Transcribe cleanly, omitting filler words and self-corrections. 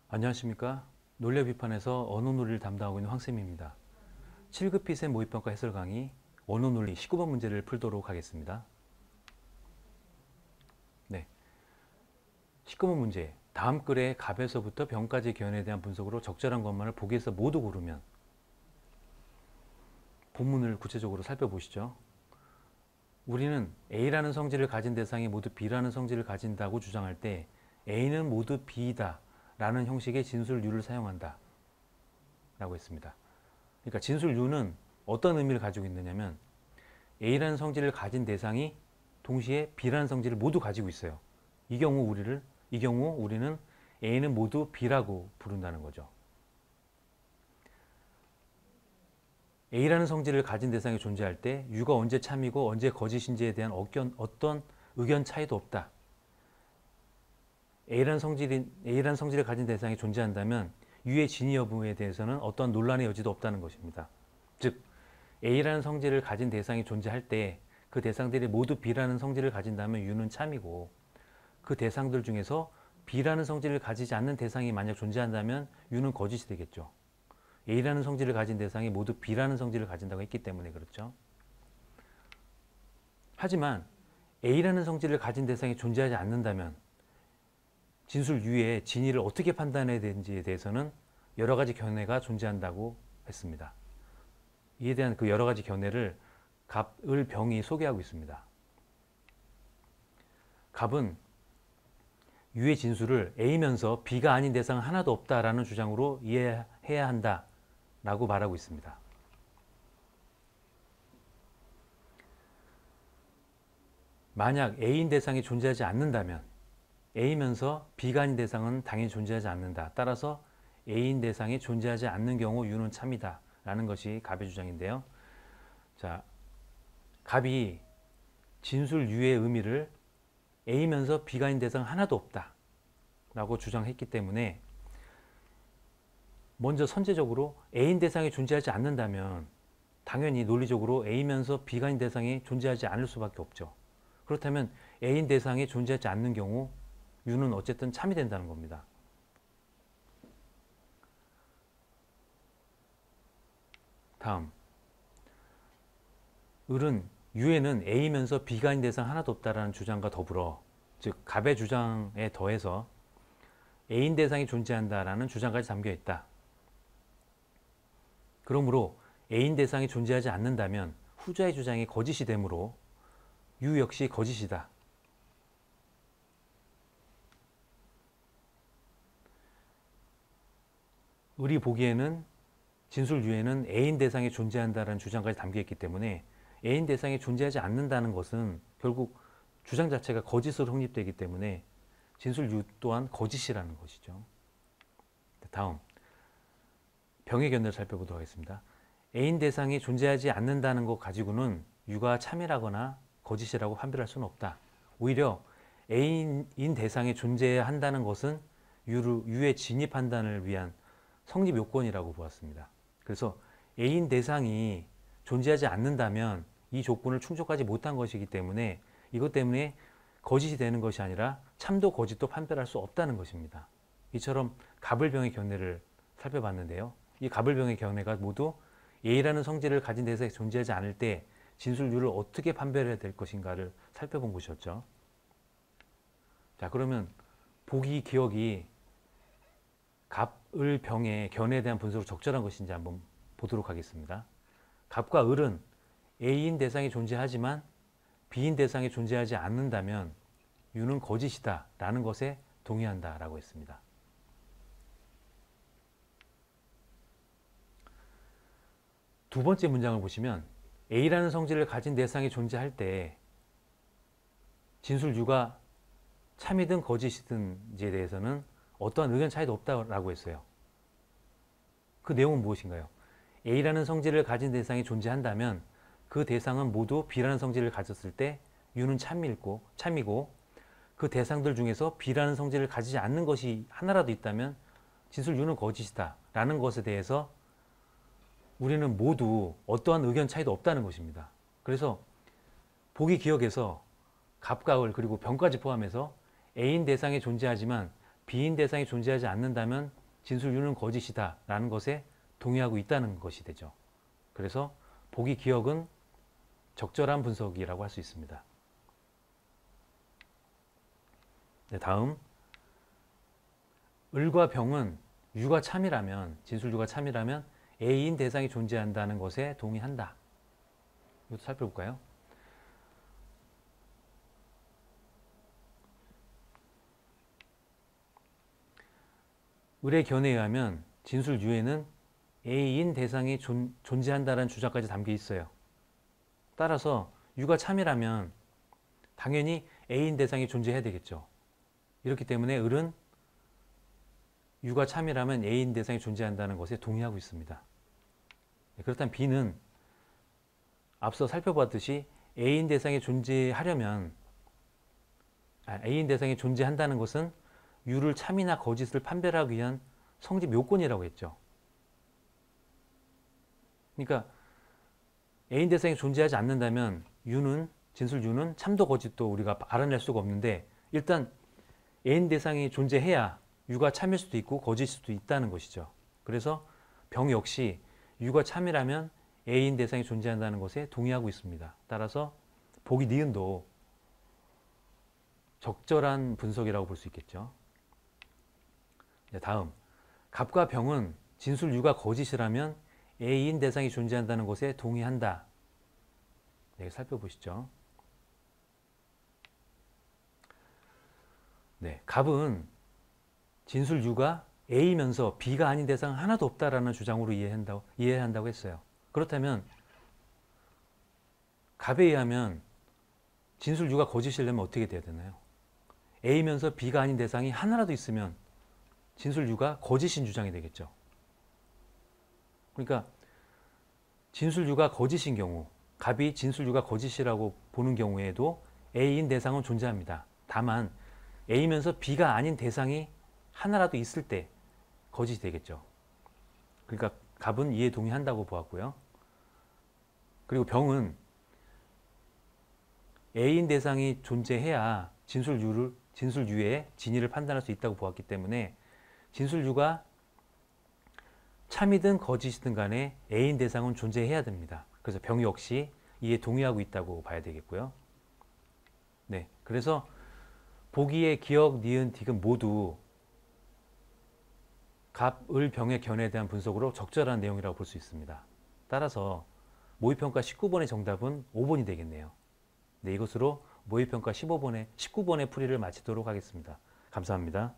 안녕하십니까. 논리학 비판에서 언어논리를 담당하고 있는 황쌤입니다. 7급 피셈 모의평가 해설 강의 언어논리 19번 문제를 풀도록 하겠습니다. 네, 19번 문제. 다음 글의 갑에서부터 병까지 견해에 대한 분석으로 적절한 것만을 보기에서 모두 고르면. 본문을 구체적으로 살펴보시죠. 우리는 A라는 성질을 가진 대상이 모두 B라는 성질을 가진다고 주장할 때 A는 모두 B이다 라는 형식의 진술류를 사용한다 라고 했습니다. 그러니까 진술류는 어떤 의미를 가지고 있느냐면 A라는 성질을 가진 대상이 동시에 B라는 성질을 모두 가지고 있어요. 이 경우 우리는 A는 모두 B라고 부른다는 거죠. A라는 성질을 가진 대상이 존재할 때 U가 언제 참이고 언제 거짓인지에 대한 어떤 의견 차이도 없다. A라는 성질을 가진 대상이 존재한다면 U의 진위 여부에 대해서는 어떠한 논란의 여지도 없다는 것입니다. 즉, A라는 성질을 가진 대상이 존재할 때 그 대상들이 모두 B라는 성질을 가진다면 U는 참이고, 그 대상들 중에서 B라는 성질을 가지지 않는 대상이 만약 존재한다면 U는 거짓이 되겠죠. A라는 성질을 가진 대상이 모두 B라는 성질을 가진다고 했기 때문에 그렇죠. 하지만 A라는 성질을 가진 대상이 존재하지 않는다면 진술 U의 진위를 어떻게 판단해야 되는지에 대해서는 여러 가지 견해가 존재한다고 했습니다. 이에 대한 그 여러 가지 견해를 갑, 을, 병이 소개하고 있습니다. 갑은 U의 진술을 A면서 B가 아닌 대상은 하나도 없다라는 주장으로 이해해야 한다라고 말하고 있습니다. 만약 A인 대상이 존재하지 않는다면 A면서 B가 아닌 대상은 당연히 존재하지 않는다. 따라서 A인 대상이 존재하지 않는 경우 U는 참이다 라는 것이 갑의 주장인데요. 자, 갑이 진술 U의 의미를 A면서 B가 아닌 대상은 하나도 없다 라고 주장했기 때문에 먼저 선제적으로 A인 대상이 존재하지 않는다면 당연히 논리적으로 A면서 B가 아닌 대상이 존재하지 않을 수밖에 없죠. 그렇다면 A인 대상이 존재하지 않는 경우 U는 어쨌든 참이 된다는 겁니다. 다음, 을은 U에는 A면서 B가 아닌 대상 하나도 없다라는 주장과 더불어, 즉 갑의 주장에 더해서 A인 대상이 존재한다라는 주장까지 담겨 있다. 그러므로 A인 대상이 존재하지 않는다면 후자의 주장이 거짓이 되므로 U 역시 거짓이다. 을이 보기에는 진술 U에는 A인 대상이 존재한다는 주장까지 담겨 있기 때문에 A인 대상이 존재하지 않는다는 것은 결국 주장 자체가 거짓으로 성립되기 때문에 진술 U 또한 거짓이라는 것이죠. 다음, 병의 견해를 살펴보도록 하겠습니다. A인 대상이 존재하지 않는다는 것 가지고는 U가 참이라거나 거짓이라고 판별할 수는 없다. 오히려 A인 대상이 존재한다는 것은 U의 진위 판단을 위한 성립 요건이라고 보았습니다. 그래서 A인 대상이 존재하지 않는다면 이 조건을 충족하지 못한 것이기 때문에 이것 때문에 거짓이 되는 것이 아니라 참도 거짓도 판별할 수 없다는 것입니다. 이처럼 갑을병의 견해를 살펴봤는데요. 이 갑을병의 견해가 모두 A라는 성질을 가진 대상이 존재하지 않을 때 진술류를 어떻게 판별해야 될 것인가를 살펴본 것이었죠. 자, 그러면 보기 기억이 갑, 을, 병의 견해에 대한 분석으로 적절한 것인지 한번 보도록 하겠습니다. 갑과 을은 A인 대상이 존재하지만 B인 대상이 존재하지 않는다면 U는 거짓이다 라는 것에 동의한다 라고 했습니다. 두 번째 문장을 보시면 A라는 성질을 가진 대상이 존재할 때 진술 U가 참이든 거짓이든지에 대해서는 어떠한 의견 차이도 없다고 했어요. 그 내용은 무엇인가요? A라는 성질을 가진 대상이 존재한다면 그 대상은 모두 B라는 성질을 가졌을 때 U는 참이고 그 대상들 중에서 B라는 성질을 가지지 않는 것이 하나라도 있다면 진술 U는 거짓이다 라는 것에 대해서 우리는 모두 어떠한 의견 차이도 없다는 것입니다. 그래서 보기 기억에서 갑과 을 그리고 병까지 포함해서 A인 대상이 존재하지만 B인 대상이 존재하지 않는다면 진술 U는 거짓이다 라는 것에 동의하고 있다는 것이 되죠. 그래서 보기 기억은 적절한 분석이라고 할 수 있습니다. 네, 다음 을과 병은 U가 참이라면, 진술 U가 참이라면 A인 대상이 존재한다는 것에 동의한다. 이것도 살펴볼까요? 을의 견해에 의하면 진술 U에는 A인 대상이 존재한다는 주장까지 담겨 있어요. 따라서 U가 참이라면 당연히 A인 대상이 존재해야 되겠죠. 이렇기 때문에 을은 U가 참이라면 A인 대상이 존재한다는 것에 동의하고 있습니다. 그렇다면 B는 앞서 살펴봤듯이 A인 대상이 존재하려면 A인 대상이 존재한다는 것은 U를 참이나 거짓을 판별하기 위한 성립 요건이라고 했죠. 그러니까 A인 대상이 존재하지 않는다면 진술 U는 참도 거짓도 우리가 알아낼 수가 없는데 일단 A인 대상이 존재해야 U가 참일 수도 있고 거짓일 수도 있다는 것이죠. 그래서 병 역시 U가 참이라면 A인 대상이 존재한다는 것에 동의하고 있습니다. 따라서 보기 니은도 적절한 분석이라고 볼 수 있겠죠. 다음, 갑과 병은 진술 U가 거짓이라면 A인 대상이 존재한다는 것에 동의한다. 네, 살펴보시죠. 네, 갑은 진술 U가 A면서 B가 아닌 대상 하나도 없다라는 주장으로 이해한다고 했어요. 그렇다면 갑에 의하면 진술 U가 거짓이려면 어떻게 돼야 되나요? A면서 B가 아닌 대상이 하나라도 있으면 진술 U가 거짓인 주장이 되겠죠. 그러니까 진술 U가 거짓인 경우, 갑이 진술 U가 거짓이라고 보는 경우에도 A인 대상은 존재합니다. 다만 A면서 B가 아닌 대상이 하나라도 있을 때 거짓이 되겠죠. 그러니까 갑은 이에 동의한다고 보았고요. 그리고 병은 A인 대상이 존재해야 진술 U의 진위를 판단할 수 있다고 보았기 때문에 진술 U가 참이든 거짓이든 간에 A인 대상은 존재해야 됩니다. 그래서 병 역시 이에 동의하고 있다고 봐야 되겠고요. 네, 그래서 보기의 기억, 니은, 디귿 모두 갑, 을, 병의 견해에 대한 분석으로 적절한 내용이라고 볼 수 있습니다. 따라서 모의평가 19번의 정답은 5번이 되겠네요. 네, 이것으로 모의평가 19번의 풀이를 마치도록 하겠습니다. 감사합니다.